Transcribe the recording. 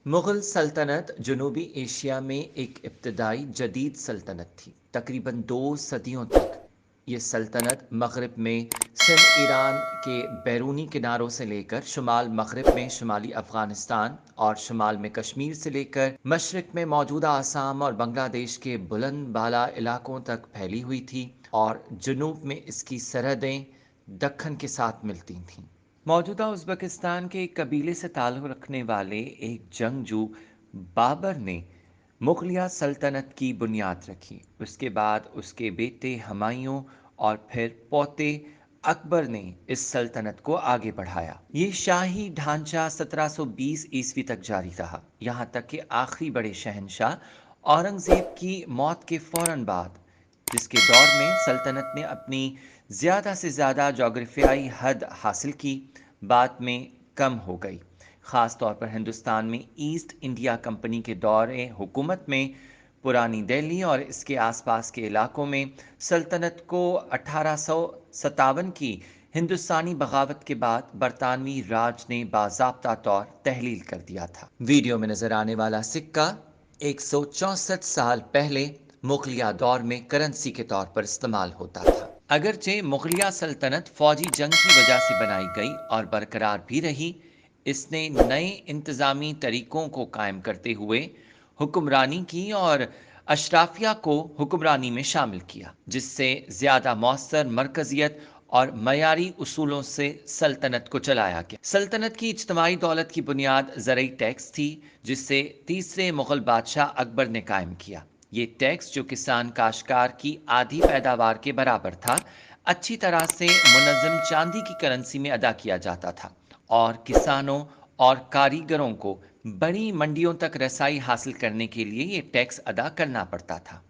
मुग़ल सल्तनत जनूबी एशिया में एक इब्तदाई जदीद सल्तनत थी। तकरीबन 2 सदियों तक ये सल्तनत मग़रिब में सिंध ईरान के बैरूनी किनारों से लेकर शुमाल मग़रिब में शुमाली अफ़गानिस्तान और शुमाल में कश्मीर से लेकर मशरिक़ में मौजूदा आसाम और बांग्लादेश के बुलंद बाला इलाकों तक फैली हुई थी, और जनूब में इसकी सरहदें दक्खन के साथ मिलती थीं। मौजूदा उज़्बेकिस्तान के एक कबीले से ताल्लुक़ रखने वाले एक जंगजू बाबर ने मुग़लिया सल्तनत की बुनियाद रखी। उसके बाद उसके बेटे हुमायूं और फिर पोते अकबर ने इस सल्तनत को आगे बढ़ाया। ये शाही ढांचा 1720 ईस्वी तक जारी रहा, यहाँ तक कि आखिरी बड़े शहंशाह औरंगज़ेब की मौत के फ़ौरन बाद, जिसके दौर में सल्तनत ने अपनी ज़्यादा से ज़्यादा जोग्राफियाई हद हासिल की, बाद में कम हो गई। ख़ास तौर पर हिंदुस्तान में ईस्ट इंडिया कंपनी के दौरे हुकूमत में पुरानी दिल्ली और इसके आसपास के इलाकों में सल्तनत को 1857 की हिंदुस्तानी बगावत के बाद बरतानवी राज ने बाज़ाब्ता तौर तहलील कर दिया था। वीडियो में नजर आने वाला सिक्का 164 साल पहले मुगलिया दौर में करेंसी के तौर पर इस्तेमाल होता था। अगरचे मुगलिया सल्तनत फौजी जंग की वजह से बनाई गई और बरकरार भी रही, इसने नए इंतज़ामी तरीक़ों को कायम करते हुए हुक्मरानी की और अशराफिया को हुक्मरानी में शामिल किया, जिससे ज़्यादा मौसर मरकज़ियत और मयारी उसूलों से सल्तनत को चलाया गया। सल्तनत की इज्तमाही दौलत की बुनियाद ज़रई टैक्स थी, जिसे तीसरे मुग़ल बादशाह अकबर ने कायम किया। ये टैक्स, जो किसान काश्तकार की आधी पैदावार के बराबर था, अच्छी तरह से मुनज़्ज़म चांदी की करेंसी में अदा किया जाता था, और किसानों और कारीगरों को बड़ी मंडियों तक रसाई हासिल करने के लिए ये टैक्स अदा करना पड़ता था।